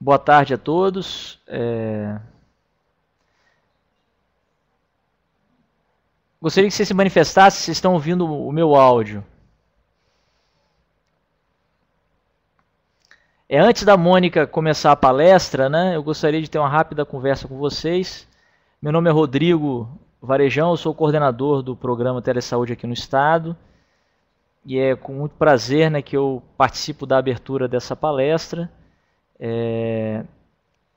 Boa tarde a todos. Gostaria que vocês se manifestassem se estão ouvindo o meu áudio. Antes da Mônica começar a palestra, né, eu gostaria de ter uma rápida conversa com vocês. Meu nome é Rodrigo Varejão, eu sou coordenador do programa Telesaúde aqui no Estado. E é com muito prazer, né, que eu participo da abertura dessa palestra.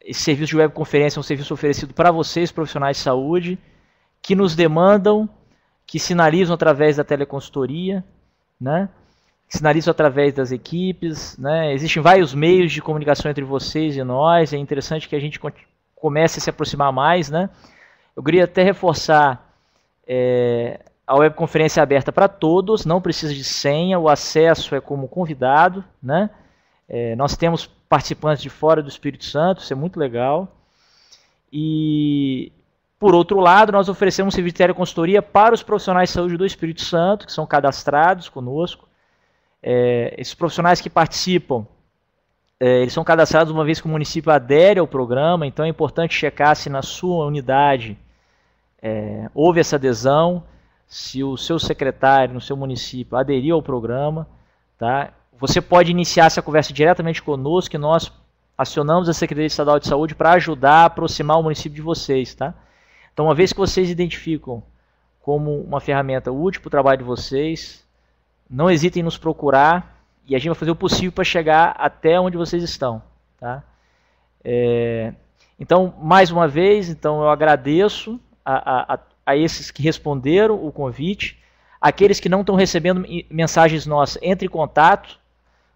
Esse serviço de webconferência é um serviço oferecido para vocês, profissionais de saúde, que nos demandam, que sinalizam através da teleconsultoria, né? Que sinalizam através das equipes, né? Existem vários meios de comunicação entre vocês e nós, é interessante que a gente comece a se aproximar mais, né? Eu queria até reforçar a webconferência é aberta para todos, não precisa de senha, o acesso é como convidado, né? Nós temos participantes de fora do Espírito Santo, isso é muito legal. E, por outro lado, nós oferecemos um serviço de teleconsultoria para os profissionais de saúde do Espírito Santo, que são cadastrados conosco. Esses profissionais que participam, eles são cadastrados uma vez que o município adere ao programa, então é importante checar se na sua unidade houve essa adesão, se o seu secretário no seu município aderiu ao programa, tá? Você pode iniciar essa conversa diretamente conosco, que nós acionamos a Secretaria Estadual de Saúde para ajudar a aproximar o município de vocês, tá? Então, uma vez que vocês identificam como uma ferramenta útil para o trabalho de vocês, não hesitem em nos procurar e a gente vai fazer o possível para chegar até onde vocês estão, tá? Então, mais uma vez, eu agradeço a esses que responderam o convite. Aqueles que não estão recebendo mensagens nossas, entre em contato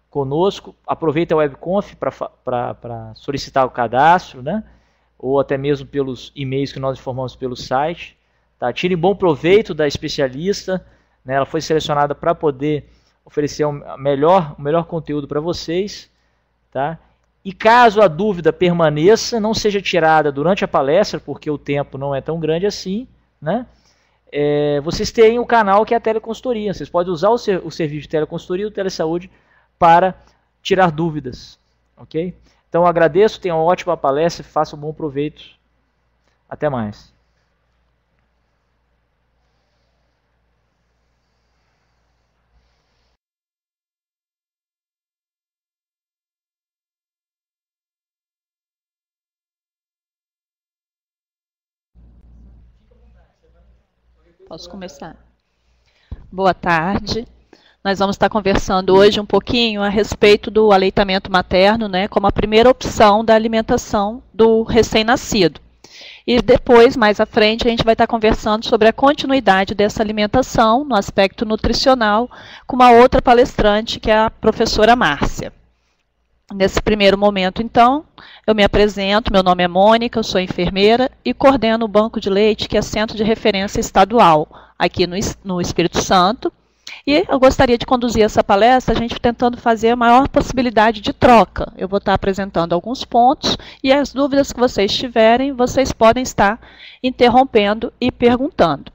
conosco, aproveita a webconf para solicitar o cadastro, né? Ou até mesmo pelos e-mails que nós informamos pelo site. Tá? Tirem bom proveito da especialista, né? Ela foi selecionada para poder oferecer o melhor conteúdo para vocês. Tá? E caso a dúvida permaneça, não seja tirada durante a palestra, porque o tempo não é tão grande assim, né? Vocês têm o canal que é a teleconsultoria. Vocês podem usar o serviço de teleconsultoria e o telesaúde para tirar dúvidas. Ok? Então eu agradeço, tenham uma ótima palestra e façam um bom proveito. Até mais. Posso começar? Boa tarde. Nós vamos estar conversando hoje um pouquinho a respeito do aleitamento materno, né, como a primeira opção da alimentação do recém-nascido. E depois, mais à frente, a gente vai estar conversando sobre a continuidade dessa alimentação no aspecto nutricional com uma outra palestrante, que é a professora Márcia. Nesse primeiro momento, então, eu me apresento, meu nome é Mônica, eu sou enfermeira e coordeno o Banco de Leite, que é Centro de Referência Estadual, aqui no Espírito Santo. E eu gostaria de conduzir essa palestra, a gente tentando fazer a maior possibilidade de troca. Eu vou estar apresentando alguns pontos e as dúvidas que vocês tiverem, vocês podem estar interrompendo e perguntando.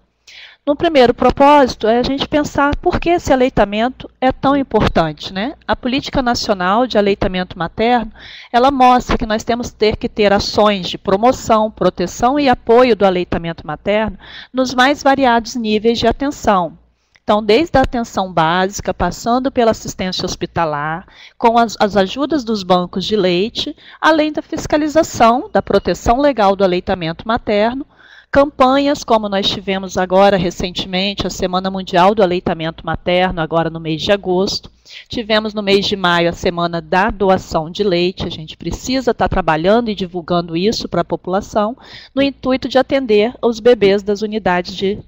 No primeiro propósito é a gente pensar por que esse aleitamento é tão importante, né? A Política Nacional de Aleitamento Materno, ela mostra que nós temos que ter ações de promoção, proteção e apoio do aleitamento materno nos mais variados níveis de atenção. Então, desde a atenção básica, passando pela assistência hospitalar, com as ajudas dos bancos de leite, além da fiscalização, da proteção legal do aleitamento materno, campanhas como nós tivemos agora recentemente, a Semana Mundial do Aleitamento Materno, agora no mês de agosto. Tivemos no mês de maio a Semana da Doação de Leite, a gente precisa estar trabalhando e divulgando isso para a população, no intuito de atender os bebês das unidades de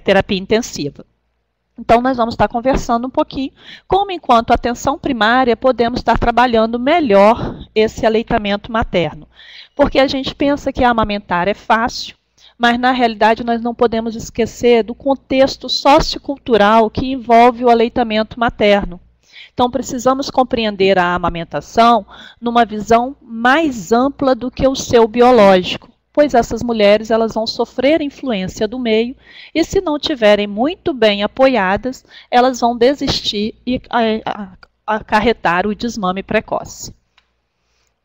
terapia intensiva. Então, nós vamos estar conversando um pouquinho como, enquanto atenção primária, podemos estar trabalhando melhor esse aleitamento materno. Porque a gente pensa que amamentar é fácil, mas, na realidade, nós não podemos esquecer do contexto sociocultural que envolve o aleitamento materno. Então, precisamos compreender a amamentação numa visão mais ampla do que o seu biológico, pois essas mulheres elas vão sofrer influência do meio e, se não tiverem muito bem apoiadas, elas vão desistir e acarretar o desmame precoce.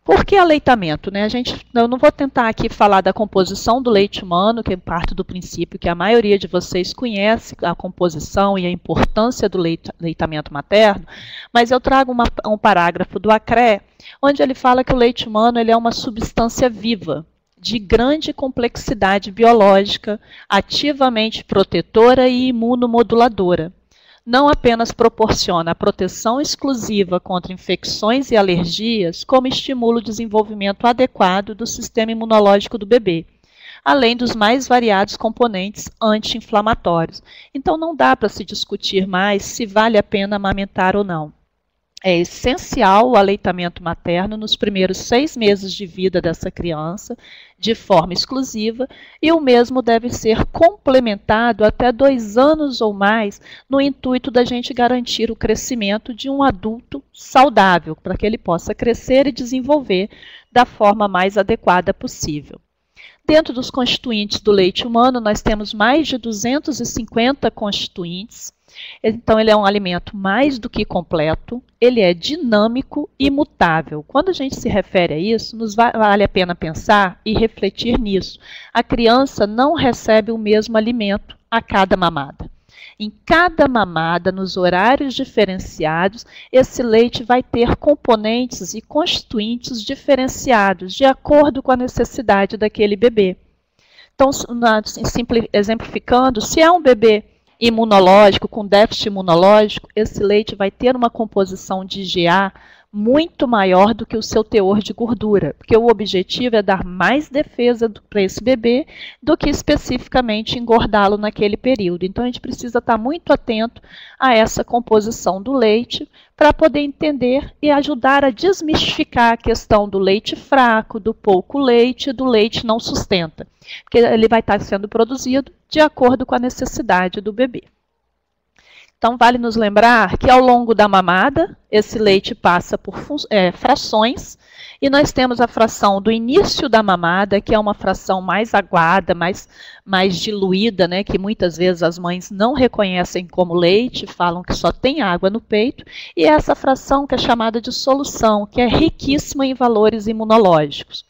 Por que aleitamento? Né? Eu não vou tentar aqui falar da composição do leite humano, que parte do princípio que a maioria de vocês conhece a composição e a importância do aleitamento materno, mas eu trago um parágrafo do Acré, onde ele fala que o leite humano ele é uma substância viva, de grande complexidade biológica, ativamente protetora e imunomoduladora. Não apenas proporciona a proteção exclusiva contra infecções e alergias, como estimula o desenvolvimento adequado do sistema imunológico do bebê, além dos mais variados componentes anti-inflamatórios. Então não dá para se discutir mais se vale a pena amamentar ou não. É essencial o aleitamento materno nos primeiros 6 meses de vida dessa criança, de forma exclusiva, e o mesmo deve ser complementado até 2 anos ou mais, no intuito da gente garantir o crescimento de um adulto saudável, para que ele possa crescer e desenvolver da forma mais adequada possível. Dentro dos constituintes do leite humano, nós temos mais de 250 constituintes. Então, ele é um alimento mais do que completo, ele é dinâmico e mutável. Quando a gente se refere a isso, nos vale a pena pensar e refletir nisso. A criança não recebe o mesmo alimento a cada mamada. Em cada mamada, nos horários diferenciados, esse leite vai ter componentes e constituintes diferenciados, de acordo com a necessidade daquele bebê. Então, exemplificando, se é um bebê imunológico, com déficit imunológico, esse leite vai ter uma composição de GA muito maior do que o seu teor de gordura, porque o objetivo é dar mais defesa para esse bebê do que especificamente engordá-lo naquele período. Então, a gente precisa estar muito atento a essa composição do leite para poder entender e ajudar a desmistificar a questão do leite fraco, do pouco leite, do leite não sustenta, porque ele vai estar sendo produzido de acordo com a necessidade do bebê. Então, vale nos lembrar que ao longo da mamada, esse leite passa por frações, e nós temos a fração do início da mamada, que é uma fração mais aguada, mais diluída, né, que muitas vezes as mães não reconhecem como leite, falam que só tem água no peito, e essa fração que é chamada de solução, que é riquíssima em valores imunológicos.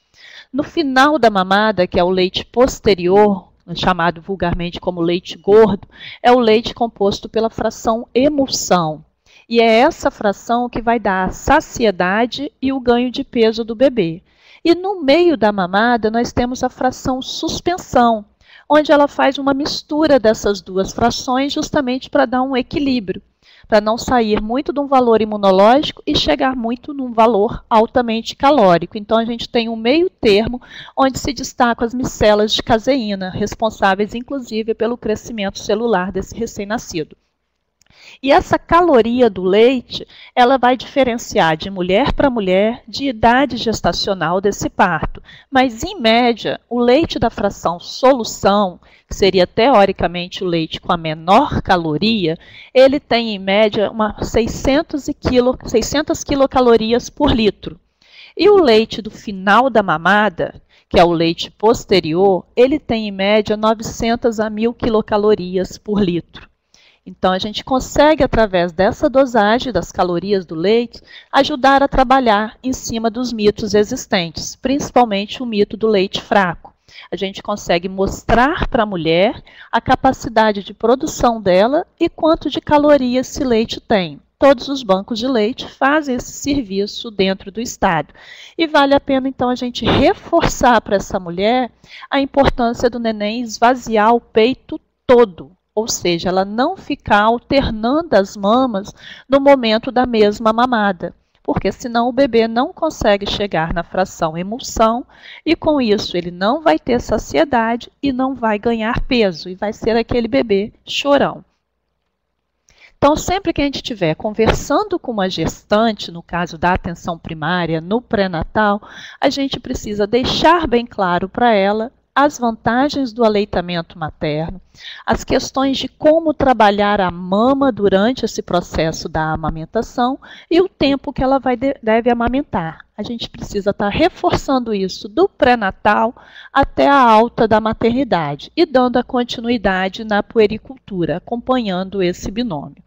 No final da mamada, que é o leite posterior, chamado vulgarmente como leite gordo, é o leite composto pela fração emulsão. E é essa fração que vai dar a saciedade e o ganho de peso do bebê. E no meio da mamada, nós temos a fração suspensão, onde ela faz uma mistura dessas duas frações justamente para dar um equilíbrio, para não sair muito de um valor imunológico e chegar muito num valor altamente calórico. Então, a gente tem um meio termo onde se destacam as micelas de caseína, responsáveis, inclusive, pelo crescimento celular desse recém-nascido. E essa caloria do leite, ela vai diferenciar de mulher para mulher, de idade gestacional desse parto. Mas, em média, o leite da fração solução, que seria teoricamente o leite com a menor caloria, ele tem, em média, 600 quilocalorias por litro. E o leite do final da mamada, que é o leite posterior, ele tem, em média, 900 a 1.000 quilocalorias por litro. Então, a gente consegue, através dessa dosagem das calorias do leite, ajudar a trabalhar em cima dos mitos existentes, principalmente o mito do leite fraco. A gente consegue mostrar para a mulher a capacidade de produção dela e quanto de calorias esse leite tem. Todos os bancos de leite fazem esse serviço dentro do estado. E vale a pena, então, a gente reforçar para essa mulher a importância do neném esvaziar o peito todo. Ou seja, ela não ficar alternando as mamas no momento da mesma mamada, porque senão o bebê não consegue chegar na fração emulsão e com isso ele não vai ter saciedade e não vai ganhar peso e vai ser aquele bebê chorão. Então, sempre que a gente estiver conversando com uma gestante, no caso da atenção primária, no pré-natal, a gente precisa deixar bem claro para ela as vantagens do aleitamento materno, as questões de como trabalhar a mama durante esse processo da amamentação e o tempo que ela deve amamentar. A gente precisa estar reforçando isso do pré-natal até a alta da maternidade e dando a continuidade na puericultura, acompanhando esse binômio.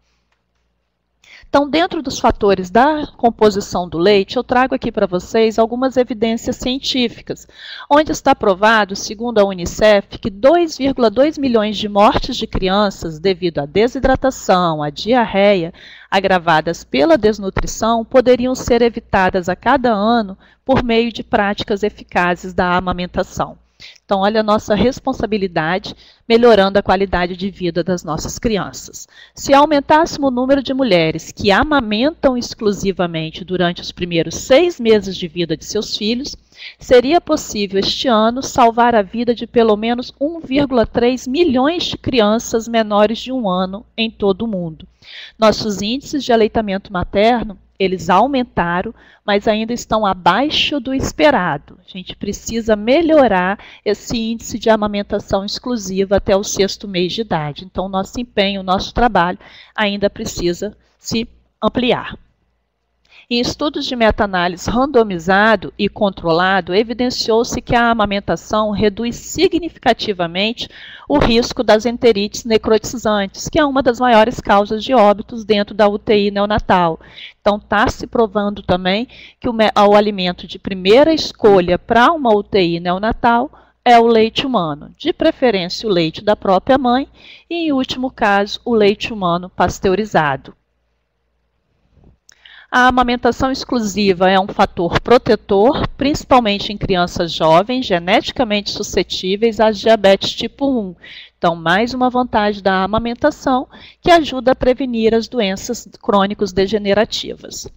Então, dentro dos fatores da composição do leite, eu trago aqui para vocês algumas evidências científicas, onde está provado, segundo a Unicef, que 2,2 milhões de mortes de crianças devido à desidratação, à diarreia, agravadas pela desnutrição, poderiam ser evitadas a cada ano por meio de práticas eficazes da amamentação. Então, olha a nossa responsabilidade melhorando a qualidade de vida das nossas crianças. Se aumentássemos o número de mulheres que amamentam exclusivamente durante os primeiros 6 meses de vida de seus filhos, seria possível este ano salvar a vida de pelo menos 1,3 milhões de crianças menores de 1 ano em todo o mundo. Nossos índices de aleitamento materno, eles aumentaram, mas ainda estão abaixo do esperado. A gente precisa melhorar esse índice de amamentação exclusiva até o 6º mês de idade. Então, nosso empenho, nosso trabalho ainda precisa se ampliar. Em estudos de meta-análise randomizado e controlado, evidenciou-se que a amamentação reduz significativamente o risco das enterites necrotizantes, que é uma das maiores causas de óbitos dentro da UTI neonatal. Então, está se provando também que o alimento de primeira escolha para uma UTI neonatal é o leite humano, de preferência o leite da própria mãe e, em último caso, o leite humano pasteurizado. A amamentação exclusiva é um fator protetor, principalmente em crianças jovens, geneticamente suscetíveis às diabetes tipo 1. Então, mais uma vantagem da amamentação, que ajuda a prevenir as doenças crônicas degenerativas.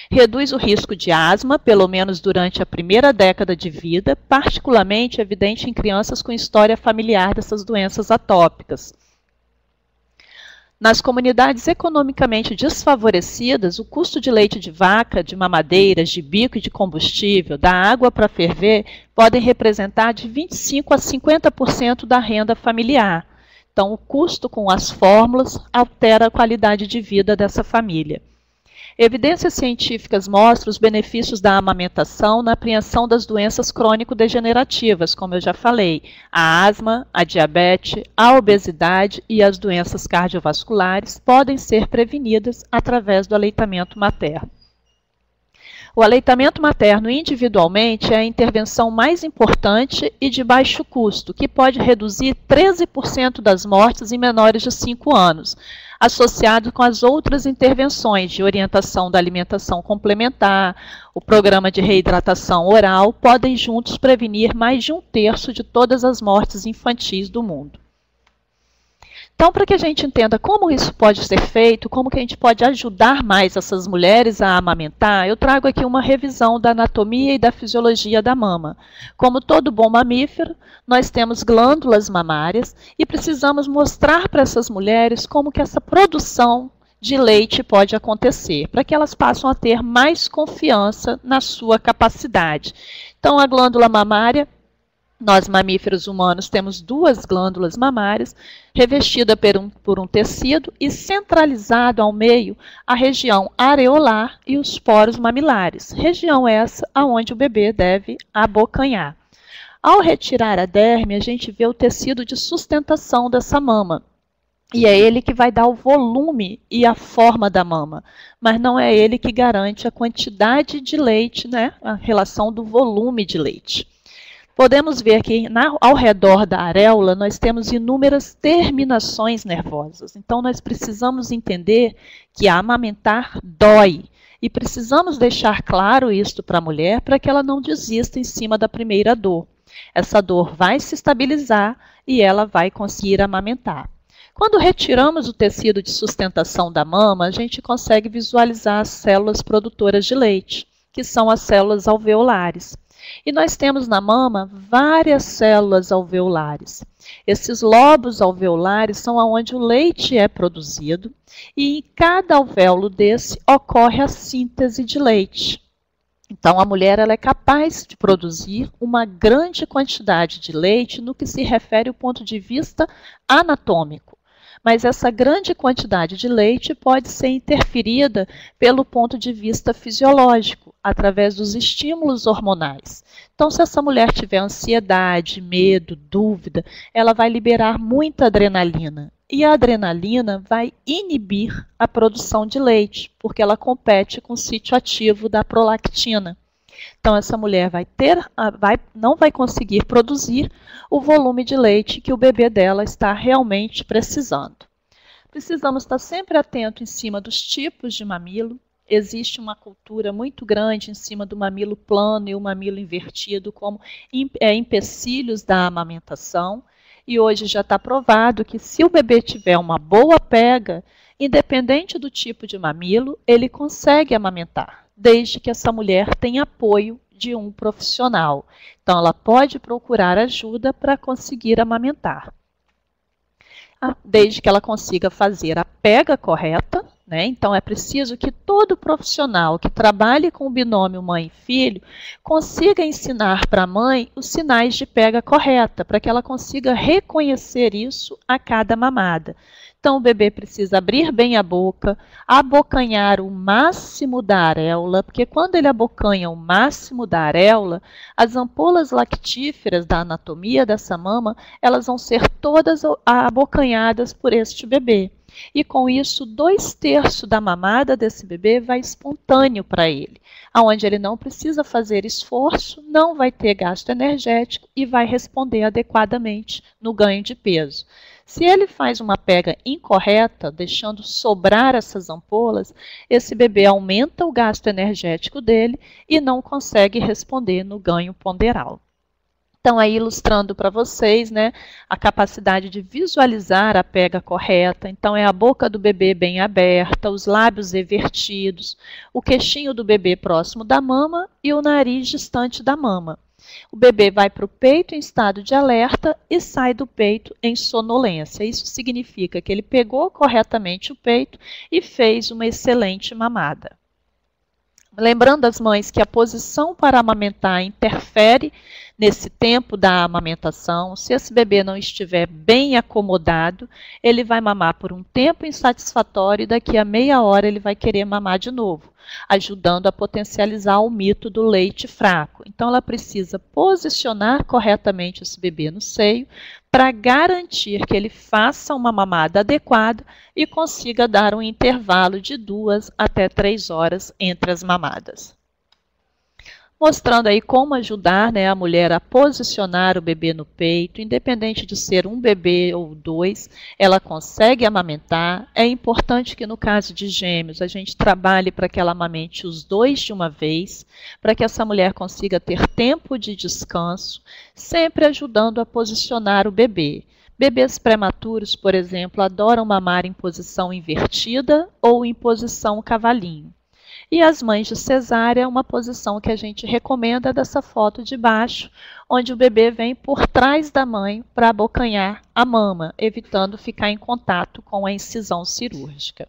Reduz o risco de asma, pelo menos durante a primeira década de vida, particularmente evidente em crianças com história familiar dessas doenças atópicas. Nas comunidades economicamente desfavorecidas, o custo de leite de vaca, de mamadeiras, de bico e de combustível, da água para ferver, podem representar de 25% a 50% da renda familiar. Então, o custo com as fórmulas altera a qualidade de vida dessa família. Evidências científicas mostram os benefícios da amamentação na prevenção das doenças crônico-degenerativas, como eu já falei, a asma, a diabetes, a obesidade e as doenças cardiovasculares podem ser prevenidas através do aleitamento materno. O aleitamento materno individualmente é a intervenção mais importante e de baixo custo, que pode reduzir 13% das mortes em menores de 5 anos, associado com as outras intervenções de orientação da alimentação complementar, o programa de reidratação oral, podem juntos prevenir mais de 1/3 de todas as mortes infantis do mundo. Então, para que a gente entenda como isso pode ser feito, como que a gente pode ajudar mais essas mulheres a amamentar, eu trago aqui uma revisão da anatomia e da fisiologia da mama. Como todo bom mamífero, nós temos glândulas mamárias e precisamos mostrar para essas mulheres como que essa produção de leite pode acontecer, para que elas possam a ter mais confiança na sua capacidade. Então, a glândula mamária, nós mamíferos humanos temos 2 glândulas mamárias, revestida por um tecido e centralizado ao meio a região areolar e os poros mamilares, região essa aonde o bebê deve abocanhar. Ao retirar a derme, a gente vê o tecido de sustentação dessa mama. E é ele que vai dar o volume e a forma da mama, mas não é ele que garante a quantidade de leite, né? A relação do volume de leite. Podemos ver que ao redor da areola nós temos inúmeras terminações nervosas. Então, nós precisamos entender que amamentar dói. E precisamos deixar claro isto para a mulher para que ela não desista em cima da primeira dor. Essa dor vai se estabilizar e ela vai conseguir amamentar. Quando retiramos o tecido de sustentação da mama, a gente consegue visualizar as células produtoras de leite, que são as células alveolares. E nós temos na mama várias células alveolares. Esses lobos alveolares são onde o leite é produzido e em cada alvéolo desse ocorre a síntese de leite. Então, a mulher ela é capaz de produzir uma grande quantidade de leite no que se refere ao ponto de vista anatômico. Mas essa grande quantidade de leite pode ser interferida pelo ponto de vista fisiológico, através dos estímulos hormonais. Então, se essa mulher tiver ansiedade, medo, dúvida, ela vai liberar muita adrenalina. E a adrenalina vai inibir a produção de leite, porque ela compete com o sítio ativo da prolactina. Então, essa mulher não vai conseguir produzir o volume de leite que o bebê dela está realmente precisando. Precisamos estar sempre atentos em cima dos tipos de mamilo. Existe uma cultura muito grande em cima do mamilo plano e o mamilo invertido como empecilhos da amamentação. E hoje já está provado que se o bebê tiver uma boa pega, independente do tipo de mamilo, ele consegue amamentar, desde que essa mulher tenha apoio de um profissional. Então, ela pode procurar ajuda para conseguir amamentar. Desde que ela consiga fazer a pega correta, né? Então, é preciso que todo profissional que trabalhe com o binômio mãe e filho consiga ensinar para a mãe os sinais de pega correta, para que ela consiga reconhecer isso a cada mamada. Então, o bebê precisa abrir bem a boca, abocanhar o máximo da areola, porque quando ele abocanha o máximo da areola, as ampolas lactíferas da anatomia dessa mama, elas vão ser todas abocanhadas por este bebê. E com isso, 2/3 da mamada desse bebê vai espontâneo para ele, onde ele não precisa fazer esforço, não vai ter gasto energético e vai responder adequadamente no ganho de peso. Se ele faz uma pega incorreta, deixando sobrar essas ampolas, esse bebê aumenta o gasto energético dele e não consegue responder no ganho ponderal. Então, aí ilustrando para vocês, né, a capacidade de visualizar a pega correta. Então, é a boca do bebê bem aberta, os lábios evertidos, o queixinho do bebê próximo da mama e o nariz distante da mama. O bebê vai para o peito em estado de alerta e sai do peito em sonolência. Isso significa que ele pegou corretamente o peito e fez uma excelente mamada. Lembrando as mães que a posição para amamentar interfere nesse tempo da amamentação. Se esse bebê não estiver bem acomodado, ele vai mamar por um tempo insatisfatório e daqui a meia hora ele vai querer mamar de novo, ajudando a potencializar o mito do leite fraco. Então, ela precisa posicionar corretamente esse bebê no seio para garantir que ele faça uma mamada adequada e consiga dar um intervalo de 2 até 3 horas entre as mamadas. Mostrando aí como ajudar, né, a mulher a posicionar o bebê no peito, independente de ser um bebê ou 2, ela consegue amamentar. É importante que no caso de gêmeos a gente trabalhe para que ela amamente os 2 de uma vez, para que essa mulher consiga ter tempo de descanso, sempre ajudando a posicionar o bebê. Bebês prematuros, por exemplo, adoram mamar em posição invertida ou em posição cavalinho. E as mães de cesárea, uma posição que a gente recomenda dessa foto de baixo, onde o bebê vem por trás da mãe para abocanhar a mama, evitando ficar em contato com a incisão cirúrgica.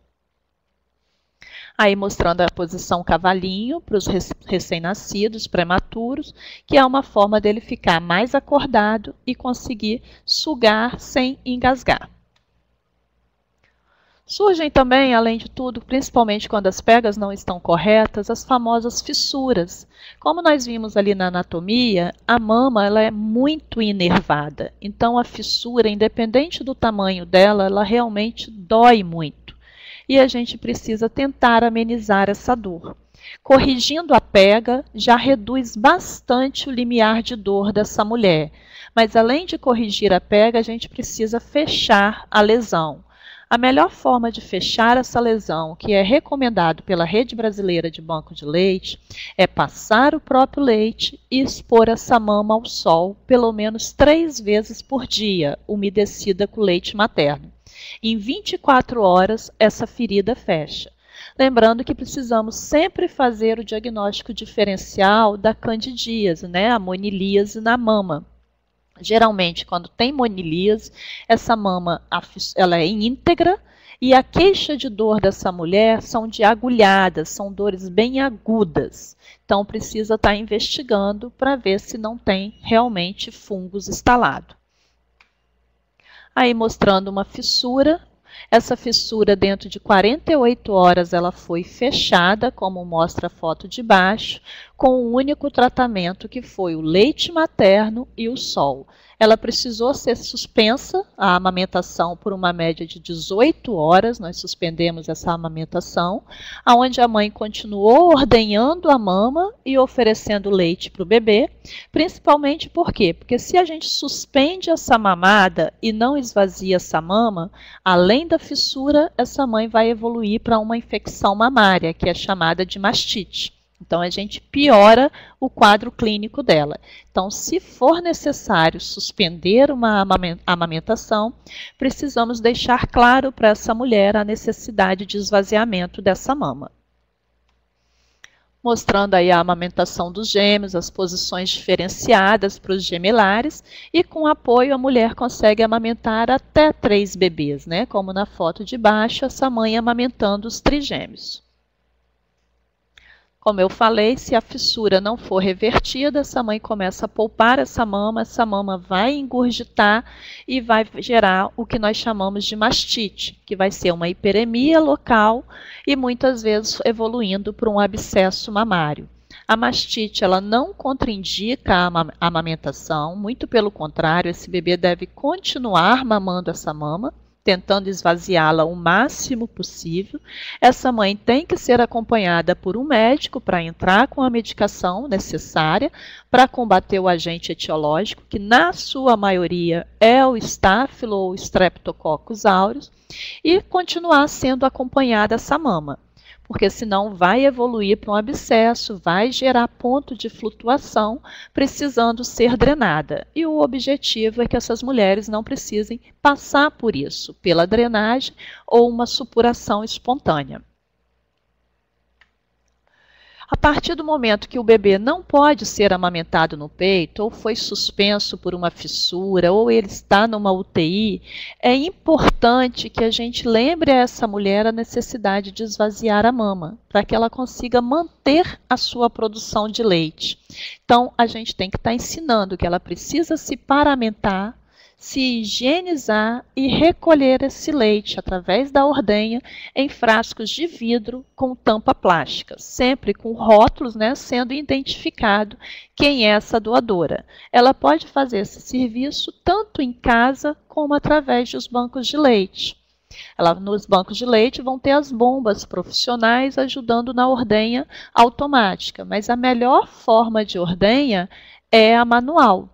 Aí mostrando a posição cavalinho para os recém-nascidos, prematuros, que é uma forma dele ficar mais acordado e conseguir sugar sem engasgar. Surgem também, além de tudo, principalmente quando as pegas não estão corretas, as famosas fissuras. Como nós vimos ali na anatomia, a mama ela é muito inervada. Então, a fissura, independente do tamanho dela, ela realmente dói muito. E a gente precisa tentar amenizar essa dor. Corrigindo a pega, já reduz bastante o limiar de dor dessa mulher. Mas, além de corrigir a pega, a gente precisa fechar a lesão. A melhor forma de fechar essa lesão, que é recomendado pela Rede Brasileira de Banco de Leite, é passar o próprio leite e expor essa mama ao sol pelo menos 3 vezes por dia, umedecida com leite materno. Em 24 horas, essa ferida fecha. Lembrando que precisamos sempre fazer o diagnóstico diferencial da candidíase, né, a monilíase na mama. Geralmente, quando tem monilíase, essa mama ela é íntegra e a queixa de dor dessa mulher são de agulhadas, são dores bem agudas. Então, precisa estar investigando para ver se não tem realmente fungos instalado. Aí, mostrando uma fissura, Essa fissura, dentro de 48 horas, ela foi fechada, como mostra a foto de baixo, com um único tratamento, que foi o leite materno e o sol. Ela precisou ser suspensa, a amamentação, por uma média de 18 horas, nós suspendemos essa amamentação, onde a mãe continuou ordenhando a mama e oferecendo leite para o bebê, principalmente por quê? Porque se a gente suspende essa mamada e não esvazia essa mama, além da fissura, essa mãe vai evoluir para uma infecção mamária, que é chamada de mastite. Então, a gente piora o quadro clínico dela. Então, se for necessário suspender uma amamentação, precisamos deixar claro para essa mulher a necessidade de esvaziamento dessa mama. Mostrando aí a amamentação dos gêmeos, as posições diferenciadas para os gemelares, e com apoio a mulher consegue amamentar até 3 bebês, né? Como na foto de baixo, essa mãe amamentando os trigêmeos. Como eu falei, se a fissura não for revertida, essa mãe começa a poupar essa mama vai engurgitar e vai gerar o que nós chamamos de mastite, que vai ser uma hiperemia local e muitas vezes evoluindo para um abscesso mamário. A mastite, ela não contraindica a amamentação, muito pelo contrário, esse bebê deve continuar mamando essa mama, tentando esvaziá-la o máximo possível. Essa mãe tem que ser acompanhada por um médico para entrar com a medicação necessária para combater o agente etiológico, que na sua maioria é o Staphylo ou Streptococcus aureus, e continuar sendo acompanhada essa mama, porque senão vai evoluir para um abscesso, vai gerar ponto de flutuação, precisando ser drenada. E o objetivo é que essas mulheres não precisem passar por isso, pela drenagem ou uma supuração espontânea. A partir do momento que o bebê não pode ser amamentado no peito, ou foi suspenso por uma fissura, ou ele está numa UTI, é importante que a gente lembre a essa mulher a necessidade de esvaziar a mama, para que ela consiga manter a sua produção de leite. Então, a gente tem que estar ensinando que ela precisa se paramentar, se higienizar e recolher esse leite através da ordenha em frascos de vidro com tampa plástica, sempre com rótulos, né, sendo identificado quem é essa doadora. Ela pode fazer esse serviço tanto em casa como através dos bancos de leite. Nos bancos de leite vão ter as bombas profissionais ajudando na ordenha automática, mas a melhor forma de ordenha é a manual.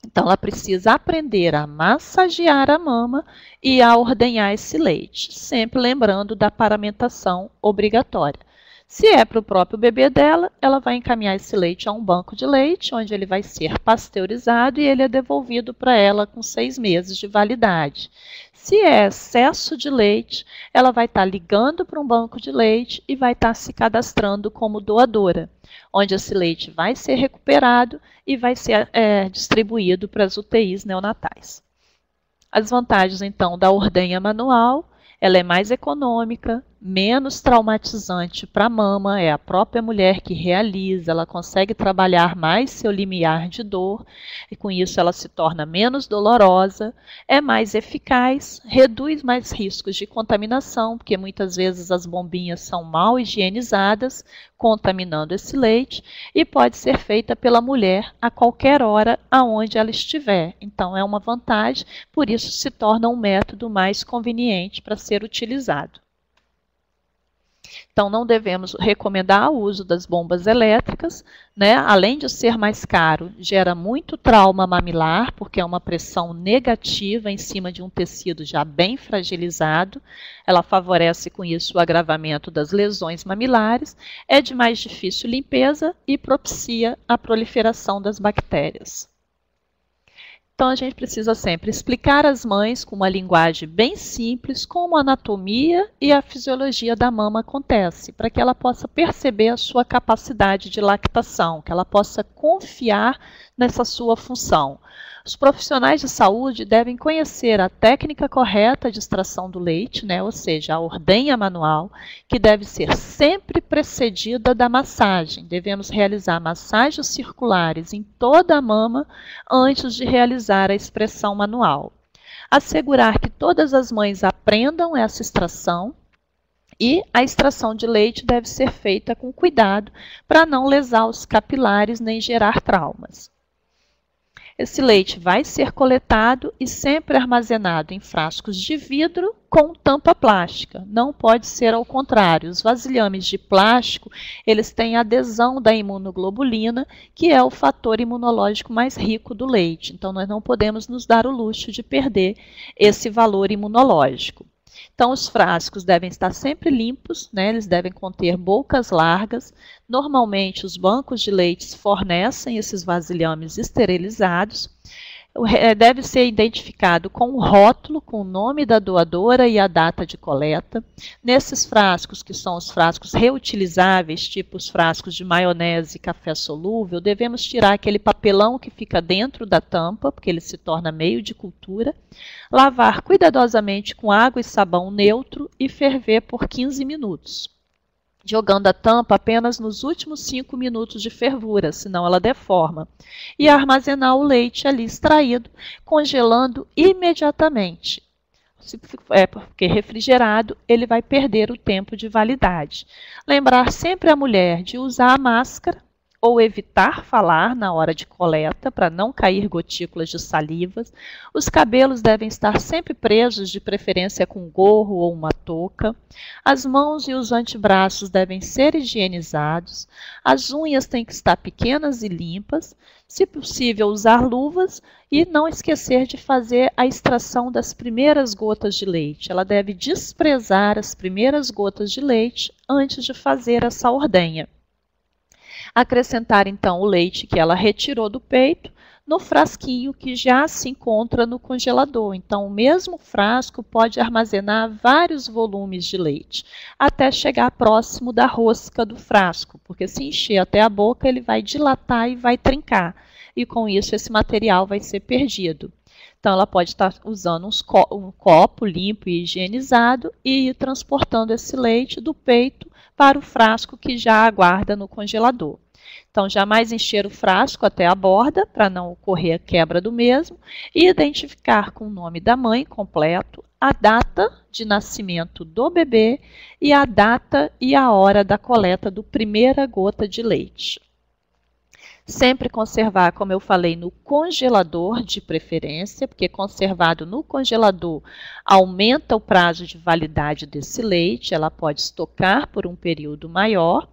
Então, ela precisa aprender a massagear a mama e a ordenhar esse leite, sempre lembrando da paramentação obrigatória. Se é para o próprio bebê dela, ela vai encaminhar esse leite a um banco de leite, onde ele vai ser pasteurizado e ele é devolvido para ela com 6 meses de validade. Se é excesso de leite, ela vai estar ligando para um banco de leite e vai estar se cadastrando como doadora, onde esse leite vai ser recuperado e vai ser distribuído para as UTIs neonatais. As vantagens, então, da ordenha manual: ela é mais econômica, menos traumatizante para a mama, é a própria mulher que realiza, ela consegue trabalhar mais seu limiar de dor, e com isso ela se torna menos dolorosa, é mais eficaz, reduz mais riscos de contaminação, porque muitas vezes as bombinhas são mal higienizadas, contaminando esse leite, e pode ser feita pela mulher a qualquer hora, aonde ela estiver. Então é uma vantagem, por isso se torna um método mais conveniente para ser utilizado. Então, não devemos recomendar o uso das bombas elétricas, né? Além de ser mais caro, gera muito trauma mamilar, porque é uma pressão negativa em cima de um tecido já bem fragilizado. Ela favorece com isso o agravamento das lesões mamilares, é de mais difícil limpeza e propicia a proliferação das bactérias. Então, a gente precisa sempre explicar às mães com uma linguagem bem simples como a anatomia e a fisiologia da mama acontece, para que ela possa perceber a sua capacidade de lactação, que ela possa confiar nessa sua função. Os profissionais de saúde devem conhecer a técnica correta de extração do leite, né, ou seja, a ordenha manual, que deve ser sempre precedida da massagem. Devemos realizar massagens circulares em toda a mama antes de realizar a expressão manual. assegurar que todas as mães aprendam essa extração, e a extração de leite deve ser feita com cuidado para não lesar os capilares nem gerar traumas. Esse leite vai ser coletado e sempre armazenado em frascos de vidro com tampa plástica. Não pode ser ao contrário. Os vasilhames de plástico, eles têm adesão da imunoglobulina, que é o fator imunológico mais rico do leite. Então, nós não podemos nos dar o luxo de perder esse valor imunológico. Então, os frascos devem estar sempre limpos, né? Eles devem conter bocas largas. Normalmente, os bancos de leite fornecem esses vasilhames esterilizados. Deve ser identificado com um rótulo, com o nome da doadora e a data de coleta. Nesses frascos, que são os frascos reutilizáveis, tipo os frascos de maionese e café solúvel, devemos tirar aquele papelão que fica dentro da tampa, porque ele se torna meio de cultura. Lavar cuidadosamente com água e sabão neutro e ferver por 15 minutos. Jogando a tampa apenas nos últimos 5 minutos de fervura, senão ela deforma. E armazenar o leite ali extraído, congelando imediatamente. Porque refrigerado, ele vai perder o tempo de validade. Lembrar sempre a mulher de usar a máscara ou evitar falar na hora de coleta, para não cair gotículas de salivas. Os cabelos devem estar sempre presos, de preferência com gorro ou uma touca. As mãos e os antebraços devem ser higienizados. As unhas têm que estar pequenas e limpas. Se possível, usar luvas e não esquecer de fazer a extração das primeiras gotas de leite. Ela deve desprezar as primeiras gotas de leite antes de fazer essa ordenha. Acrescentar, então, o leite que ela retirou do peito no frasquinho que já se encontra no congelador. Então, o mesmo frasco pode armazenar vários volumes de leite, até chegar próximo da rosca do frasco, porque se encher até a boca, ele vai dilatar e vai trincar. E com isso, esse material vai ser perdido. Então, ela pode estar usando um copo limpo e higienizado e ir transportando esse leite do peito para o frasco que já aguarda no congelador. Então, jamais encher o frasco até a borda, para não ocorrer a quebra do mesmo, e identificar com o nome da mãe completo, a data de nascimento do bebê e a data e a hora da coleta do primeira gota de leite. Sempre conservar, como eu falei, no congelador de preferência, porque conservado no congelador aumenta o prazo de validade desse leite, ela pode estocar por um período maior.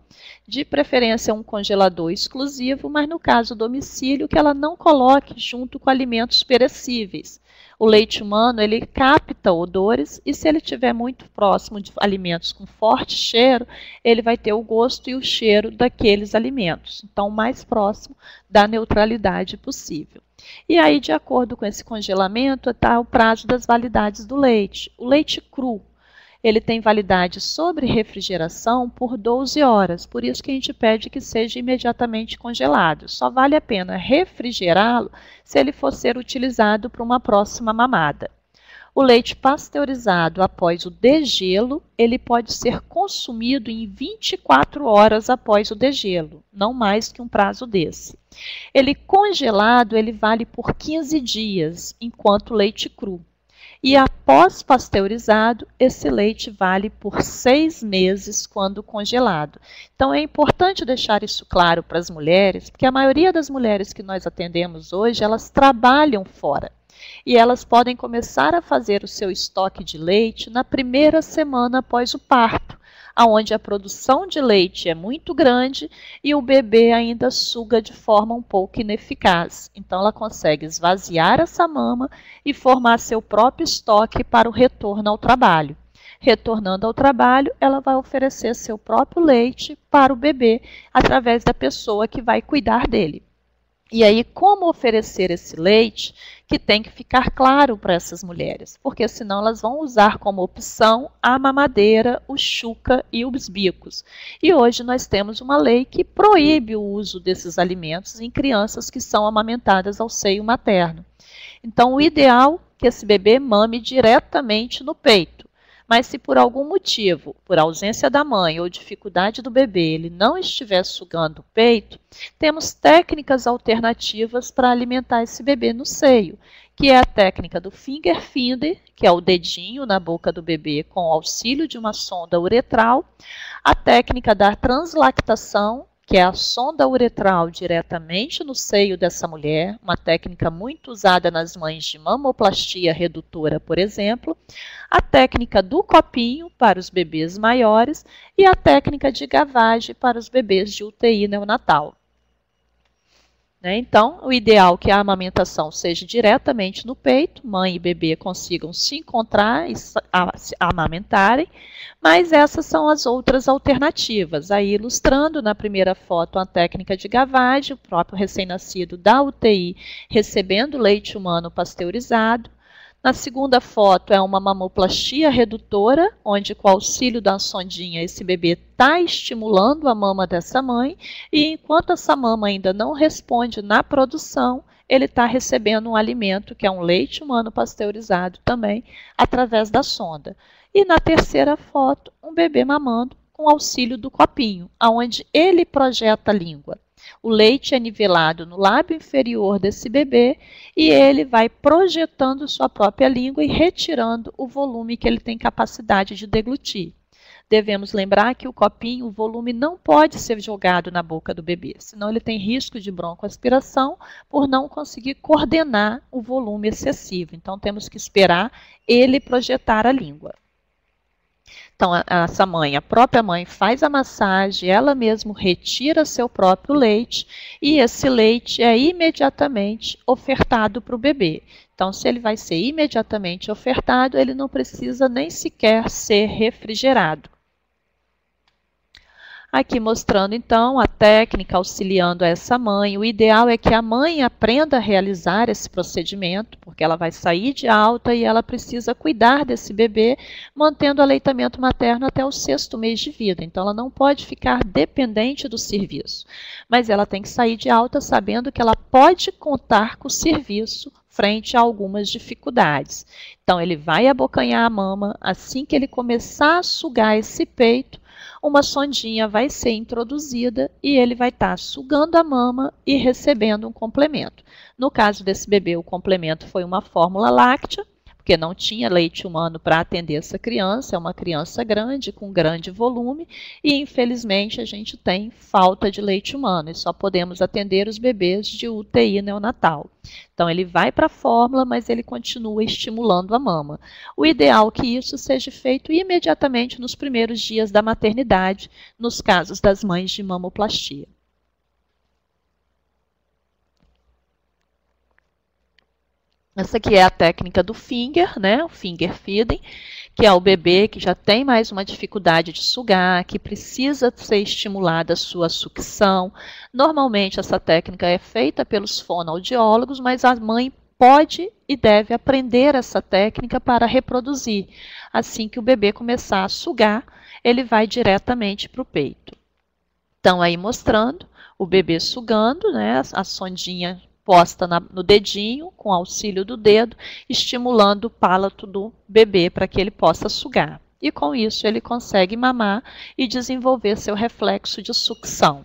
De preferência um congelador exclusivo, mas no caso do domicílio, que ela não coloque junto com alimentos perecíveis. O leite humano, ele capta odores e se ele estiver muito próximo de alimentos com forte cheiro, ele vai ter o gosto e o cheiro daqueles alimentos. Então, o mais próximo da neutralidade possível. E aí, de acordo com esse congelamento, está o prazo das validades do leite. O leite cru, ele tem validade sobre refrigeração por 12 horas, por isso que a gente pede que seja imediatamente congelado. Só vale a pena refrigerá-lo se ele for ser utilizado para uma próxima mamada. O leite pasteurizado após o degelo, ele pode ser consumido em 24 horas após o degelo, não mais que um prazo desse. Ele congelado, ele vale por 15 dias, enquanto o leite cru. E após pasteurizado, esse leite vale por 6 meses quando congelado. Então, é importante deixar isso claro para as mulheres, porque a maioria das mulheres que nós atendemos hoje, elas trabalham fora. E elas podem começar a fazer o seu estoque de leite na primeira semana após o parto, onde a produção de leite é muito grande e o bebê ainda suga de forma um pouco ineficaz. Então, ela consegue esvaziar essa mama e formar seu próprio estoque para o retorno ao trabalho. Retornando ao trabalho, ela vai oferecer seu próprio leite para o bebê através da pessoa que vai cuidar dele. E aí, como oferecer esse leite, que tem que ficar claro para essas mulheres, porque senão elas vão usar como opção a mamadeira, o chuca e os bicos. E hoje nós temos uma lei que proíbe o uso desses alimentos em crianças que são amamentadas ao seio materno. Então, o ideal é que esse bebê mame diretamente no peito. Mas se por algum motivo, por ausência da mãe ou dificuldade do bebê, ele não estiver sugando o peito, temos técnicas alternativas para alimentar esse bebê no seio, que é a técnica do finger feeding, que é o dedinho na boca do bebê com o auxílio de uma sonda uretral, a técnica da translactação, que é a sonda uretral diretamente no seio dessa mulher, uma técnica muito usada nas mães de mamoplastia redutora, por exemplo, a técnica do copinho para os bebês maiores e a técnica de gavage para os bebês de UTI neonatal. Então, o ideal é que a amamentação seja diretamente no peito, mãe e bebê consigam se encontrar e amamentarem, mas essas são as outras alternativas. Aí, ilustrando na primeira foto a técnica de gavage, o próprio recém-nascido da UTI recebendo leite humano pasteurizado. Na segunda foto é uma mamoplastia redutora, onde com o auxílio da sondinha esse bebê está estimulando a mama dessa mãe e enquanto essa mama ainda não responde na produção, ele está recebendo um alimento que é um leite humano pasteurizado também através da sonda. E na terceira foto, um bebê mamando com auxílio do copinho, onde ele projeta a língua. O leite é nivelado no lábio inferior desse bebê e ele vai projetando sua própria língua e retirando o volume que ele tem capacidade de deglutir. Devemos lembrar que o copinho, o volume não pode ser jogado na boca do bebê, senão ele tem risco de broncoaspiração por não conseguir coordenar o volume excessivo. Então temos que esperar ele projetar a língua. Então, essa mãe, a própria mãe, faz a massagem, ela mesma retira seu próprio leite e esse leite é imediatamente ofertado para o bebê. Então, se ele vai ser imediatamente ofertado, ele não precisa nem sequer ser refrigerado. Aqui mostrando, então, a técnica auxiliando essa mãe. O ideal é que a mãe aprenda a realizar esse procedimento, porque ela vai sair de alta e ela precisa cuidar desse bebê, mantendo o aleitamento materno até o 6º mês de vida. Então, ela não pode ficar dependente do serviço. Mas ela tem que sair de alta sabendo que ela pode contar com o serviço frente a algumas dificuldades. Então, ele vai abocanhar a mama. Assim que ele começar a sugar esse peito, uma sondinha vai ser introduzida e ele vai estar sugando a mama e recebendo um complemento. No caso desse bebê, o complemento foi uma fórmula láctea, porque não tinha leite humano para atender essa criança, é uma criança grande, com grande volume, e infelizmente a gente tem falta de leite humano, e só podemos atender os bebês de UTI neonatal. Então ele vai para a fórmula, mas ele continua estimulando a mama. O ideal é que isso seja feito imediatamente nos primeiros dias da maternidade, nos casos das mães de mamoplastia. Essa aqui é a técnica do finger, né? O finger feeding, que é o bebê que já tem mais uma dificuldade de sugar, que precisa ser estimulada a sua sucção. Normalmente essa técnica é feita pelos fonoaudiólogos, mas a mãe pode e deve aprender essa técnica para reproduzir. Assim que o bebê começar a sugar, ele vai diretamente para o peito. Então aí mostrando o bebê sugando, né? A sondinha posta no dedinho, com auxílio do dedo, estimulando o palato do bebê para que ele possa sugar. E com isso ele consegue mamar e desenvolver seu reflexo de sucção.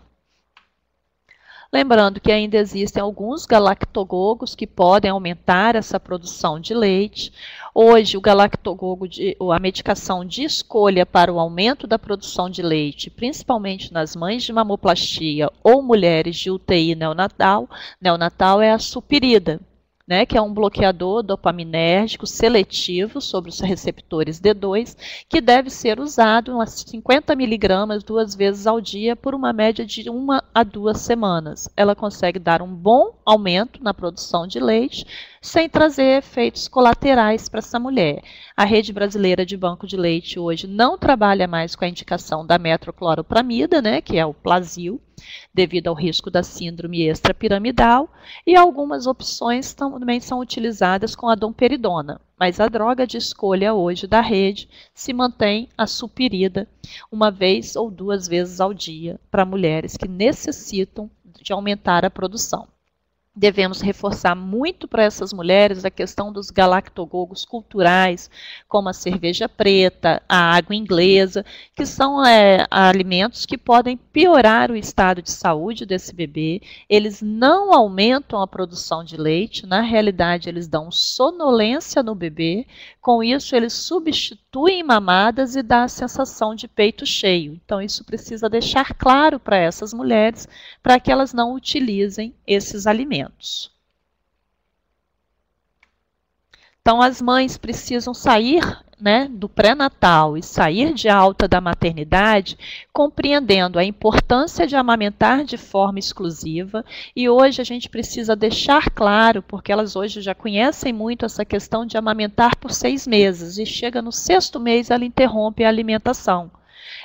Lembrando que ainda existem alguns galactogogos que podem aumentar essa produção de leite. Hoje, o galactogogo, a medicação de escolha para o aumento da produção de leite, principalmente nas mães de mamoplastia ou mulheres de UTI neonatal é a supirida, né, que é um bloqueador dopaminérgico seletivo sobre os receptores D2, que deve ser usado umas 50 miligramas 2 vezes ao dia por uma média de 1 a 2 semanas. Ela consegue dar um bom aumento na produção de leite, sem trazer efeitos colaterais para essa mulher. A Rede Brasileira de Banco de Leite hoje não trabalha mais com a indicação da metrocloropramida, né, que é o Plasil, devido ao risco da síndrome extrapiramidal, e algumas opções também são utilizadas com a domperidona, mas a droga de escolha hoje da rede se mantém a supirida 1 vez ou 2 vezes ao dia para mulheres que necessitam de aumentar a produção. Devemos reforçar muito para essas mulheres a questão dos galactogogos culturais, como a cerveja preta, a água inglesa, que são alimentos que podem piorar o estado de saúde desse bebê. Eles não aumentam a produção de leite, na realidade eles dão sonolência no bebê, com isso eles substituem mamadas e dá a sensação de peito cheio. Então isso precisa deixar claro para essas mulheres, para que elas não utilizem esses alimentos. Então, as mães precisam sair, né, do pré-natal e sair de alta da maternidade, compreendendo a importância de amamentar de forma exclusiva. E hoje a gente precisa deixar claro, porque elas hoje já conhecem muito essa questão de amamentar por 6 meses, e chega no 6º mês ela interrompe a alimentação.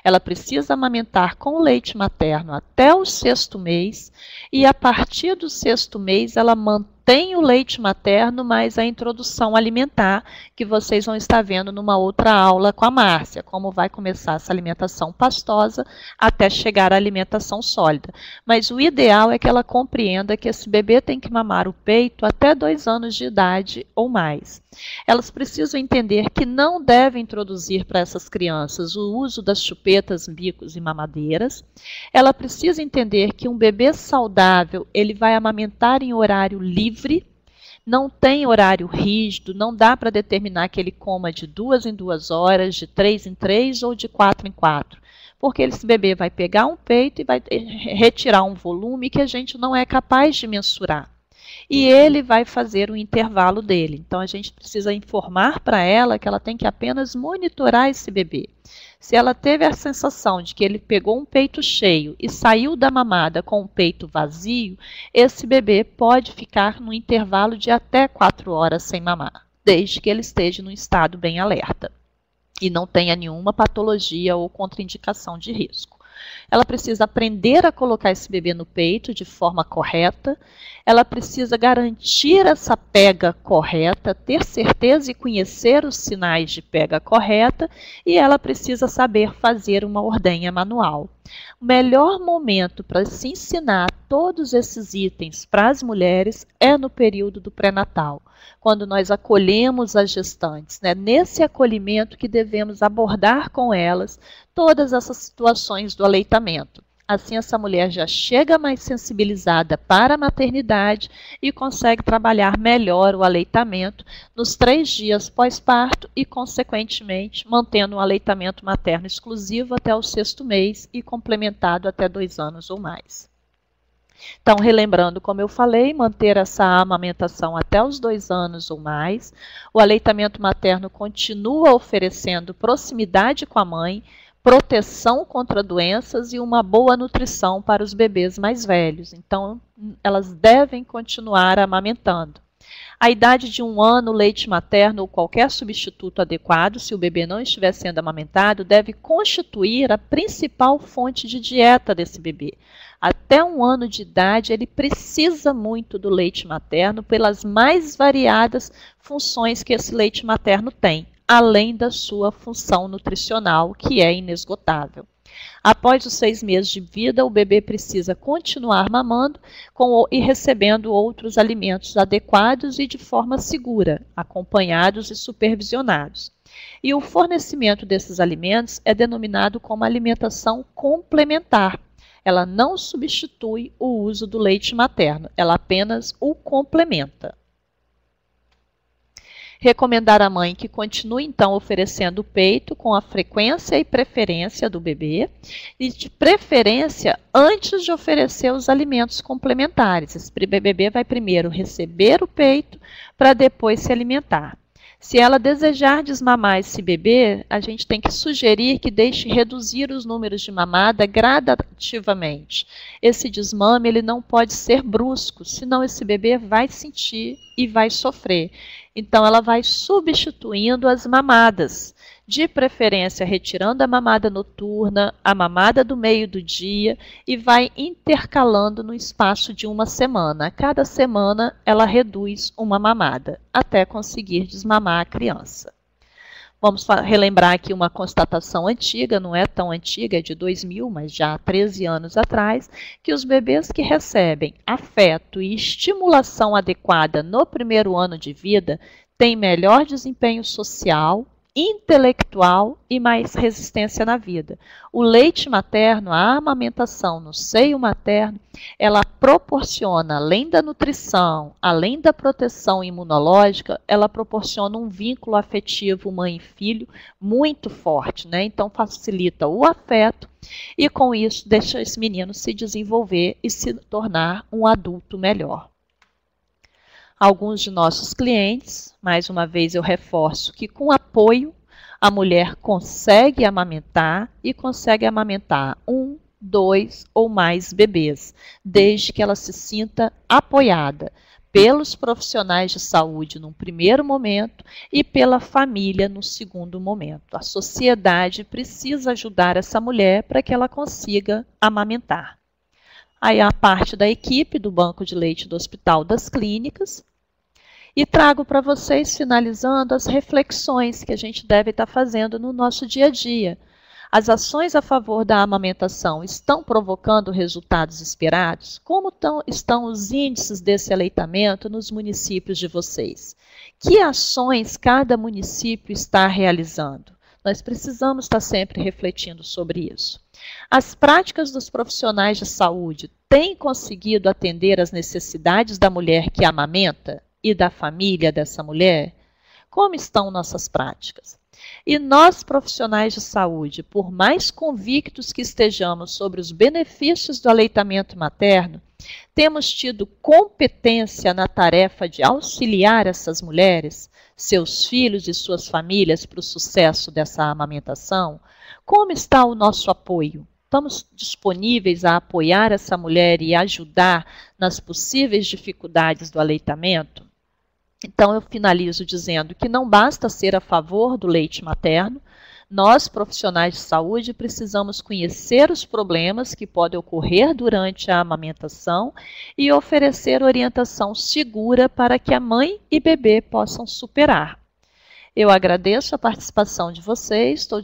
Ela precisa amamentar com leite materno até o 6º mês, e a partir do 6º mês ela mantém o leite materno, mais a introdução alimentar, que vocês vão estar vendo numa outra aula com a Márcia, como vai começar essa alimentação pastosa até chegar à alimentação sólida. Mas o ideal é que ela compreenda que esse bebê tem que mamar o peito até 2 anos de idade ou mais. Elas precisam entender que não devem introduzir para essas crianças o uso das chupetas, bicos e mamadeiras. Ela precisa entender que um bebê saudável, ele vai amamentar em horário livre, não tem horário rígido, não dá para determinar que ele coma de 2 em 2 horas, de 3 em 3 ou de 4 em 4. Porque esse bebê vai pegar um peito e vai retirar um volume que a gente não é capaz de mensurar. E ele vai fazer o intervalo dele. Então, a gente precisa informar para ela que ela tem que apenas monitorar esse bebê. Se ela teve a sensação de que ele pegou um peito cheio e saiu da mamada com o peito vazio, esse bebê pode ficar no intervalo de até 4 horas sem mamar, desde que ele esteja num estado bem alerta e não tenha nenhuma patologia ou contraindicação de risco. Ela precisa aprender a colocar esse bebê no peito de forma correta, ela precisa garantir essa pega correta, ter certeza e conhecer os sinais de pega correta, e ela precisa saber fazer uma ordenha manual. O melhor momento para se ensinar todos esses itens para as mulheres é no período do pré-natal, quando nós acolhemos as gestantes, né? Nesse acolhimento que devemos abordar com elas todas essas situações do aleitamento. Assim, essa mulher já chega mais sensibilizada para a maternidade e consegue trabalhar melhor o aleitamento nos 3 dias pós-parto e, consequentemente, mantendo um aleitamento materno exclusivo até o 6º mês e complementado até 2 anos ou mais. Então, relembrando, como eu falei, manter essa amamentação até os 2 anos ou mais. O aleitamento materno continua oferecendo proximidade com a mãe, proteção contra doenças e uma boa nutrição para os bebês mais velhos. Então, elas devem continuar amamentando. A idade de 1 ano, leite materno ou qualquer substituto adequado, se o bebê não estiver sendo amamentado, deve constituir a principal fonte de dieta desse bebê. Até 1 ano de idade, ele precisa muito do leite materno pelas mais variadas funções que esse leite materno tem, além da sua função nutricional, que é inesgotável. Após os 6 meses de vida, o bebê precisa continuar mamando e recebendo outros alimentos adequados e de forma segura, acompanhados e supervisionados. E o fornecimento desses alimentos é denominado como alimentação complementar. Ela não substitui o uso do leite materno, ela apenas o complementa. Recomendar à mãe que continue, então, oferecendo o peito com a frequência e preferência do bebê, e de preferência antes de oferecer os alimentos complementares. Esse bebê vai primeiro receber o peito para depois se alimentar. Se ela desejar desmamar esse bebê, a gente tem que sugerir que deixe reduzir os números de mamada gradativamente. Esse desmame ele não pode ser brusco, senão esse bebê vai sentir e vai sofrer. Então, ela vai substituindo as mamadas, de preferência retirando a mamada noturna, a mamada do meio do dia e vai intercalando no espaço de 1 semana. A cada semana, ela reduz uma mamada, até conseguir desmamar a criança. Vamos relembrar aqui uma constatação antiga, não é tão antiga, é de 2000, mas já há 13 anos atrás, que os bebês que recebem afeto e estimulação adequada no primeiro ano de vida têm melhor desempenho social, intelectual e mais resistência na vida. O leite materno, a amamentação no seio materno, ela proporciona, além da nutrição, além da proteção imunológica, ela proporciona um vínculo afetivo mãe e filho muito forte, né? Então facilita o afeto e com isso deixa esse menino se desenvolver e se tornar um adulto melhor. Alguns de nossos clientes, mais uma vez eu reforço que com apoio a mulher consegue amamentar e consegue amamentar 1, 2 ou mais bebês, desde que ela se sinta apoiada pelos profissionais de saúde num primeiro momento e pela família no segundo momento. A sociedade precisa ajudar essa mulher para que ela consiga amamentar. Aí a parte da equipe do Banco de Leite do Hospital das Clínicas. E trago para vocês, finalizando, as reflexões que a gente deve estar fazendo no nosso dia a dia. As ações a favor da amamentação estão provocando resultados esperados? Como estão os índices desse aleitamento nos municípios de vocês? Que ações cada município está realizando? Nós precisamos estar sempre refletindo sobre isso. As práticas dos profissionais de saúde têm conseguido atender às necessidades da mulher que amamenta e da família dessa mulher? Como estão nossas práticas? E nós, profissionais de saúde, por mais convictos que estejamos sobre os benefícios do aleitamento materno, temos tido competência na tarefa de auxiliar essas mulheres, seus filhos e suas famílias para o sucesso dessa amamentação? Como está o nosso apoio? Estamos disponíveis a apoiar essa mulher e ajudar nas possíveis dificuldades do aleitamento? Então, eu finalizo dizendo que não basta ser a favor do leite materno, nós, profissionais de saúde, precisamos conhecer os problemas que podem ocorrer durante a amamentação e oferecer orientação segura para que a mãe e bebê possam superar. Eu agradeço a participação de vocês, estou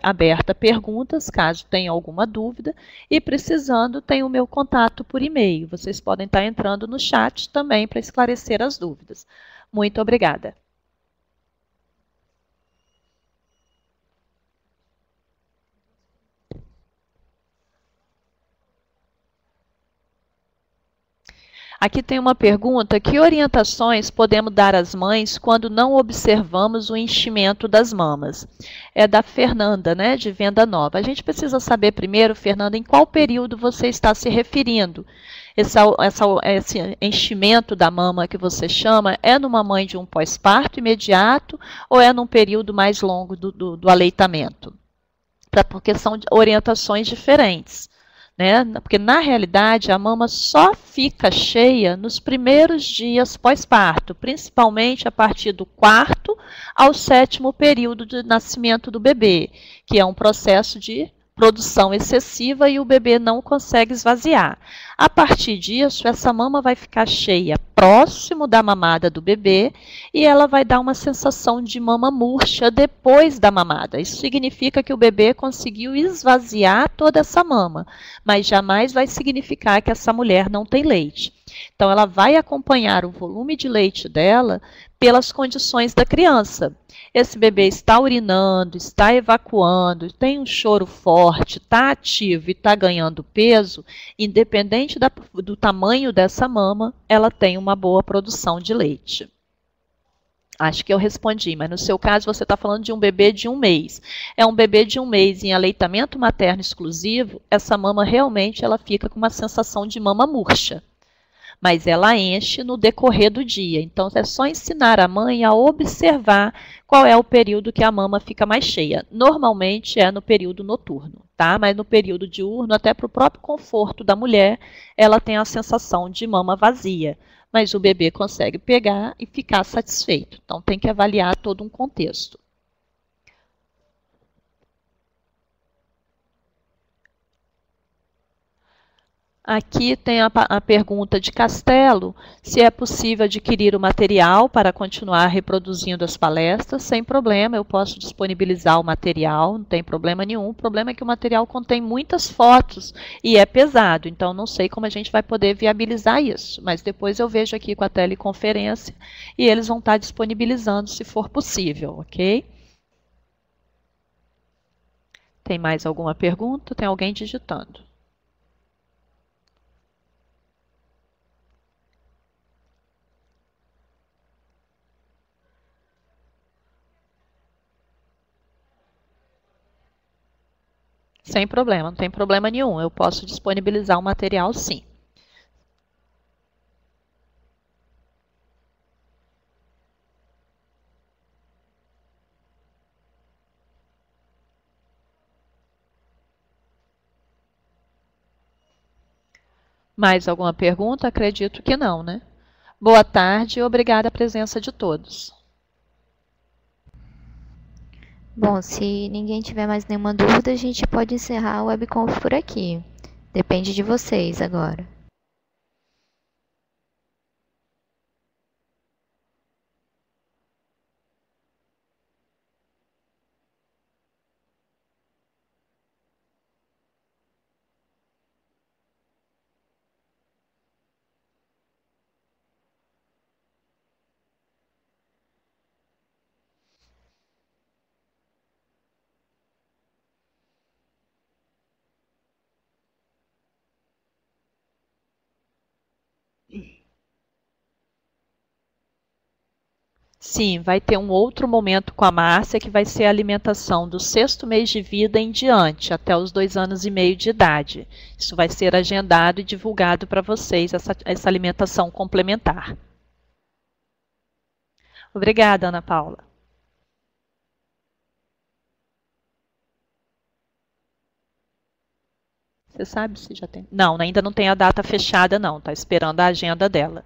aberta a perguntas, caso tenha alguma dúvida, e precisando, tem o meu contato por e-mail. Vocês podem estar entrando no chat também para esclarecer as dúvidas. Muito obrigada. Aqui tem uma pergunta: que orientações podemos dar às mães quando não observamos o enchimento das mamas? É da Fernanda, né, de Venda Nova. A gente precisa saber primeiro, Fernanda, em qual período você está se referindo. Esse enchimento da mama que você chama é numa mãe de um pós-parto imediato ou é num período mais longo do aleitamento? Porque são orientações diferentes. Né? Porque, na realidade, a mama só fica cheia nos primeiros dias pós-parto, principalmente a partir do 4º ao 7º período de nascimento do bebê, que é um processo de produção excessiva e o bebê não consegue esvaziar. A partir disso, essa mama vai ficar cheia próximo da mamada do bebê e ela vai dar uma sensação de mama murcha depois da mamada. Isso significa que o bebê conseguiu esvaziar toda essa mama, mas jamais vai significar que essa mulher não tem leite. Então, ela vai acompanhar o volume de leite dela pelas condições da criança. Esse bebê está urinando, está evacuando, tem um choro forte, está ativo e está ganhando peso, independente do tamanho dessa mama, ela tem uma boa produção de leite. Acho que eu respondi, mas no seu caso você está falando de um bebê de 1 mês. É um bebê de 1 mês em aleitamento materno exclusivo, essa mama realmente ela fica com uma sensação de mama murcha. Mas ela enche no decorrer do dia. Então, é só ensinar a mãe a observar qual é o período que a mama fica mais cheia. Normalmente é no período noturno, tá? Mas no período diurno, até para o próprio conforto da mulher, ela tem a sensação de mama vazia. Mas o bebê consegue pegar e ficar satisfeito. Então, tem que avaliar todo um contexto. Aqui tem a pergunta de Castelo, se é possível adquirir o material para continuar reproduzindo as palestras. Sem problema, eu posso disponibilizar o material, não tem problema nenhum. O problema é que o material contém muitas fotos e é pesado, então não sei como a gente vai poder viabilizar isso. Mas depois eu vejo aqui com a teleconferência e eles vão estar disponibilizando se for possível, ok? Tem mais alguma pergunta? Tem alguém digitando? Sem problema, não tem problema nenhum. Eu posso disponibilizar o material, sim. Mais alguma pergunta? Acredito que não, né? Boa tarde e obrigada a presença de todos. Bom, se ninguém tiver mais nenhuma dúvida, a gente pode encerrar a webconf por aqui. Depende de vocês agora. Sim, vai ter um outro momento com a Márcia, que vai ser a alimentação do 6º mês de vida em diante, até os 2 anos e meio de idade. Isso vai ser agendado e divulgado para vocês, essa alimentação complementar. Obrigada, Ana Paula. Você sabe se já tem? Não, ainda não tem a data fechada, não. Está esperando a agenda dela.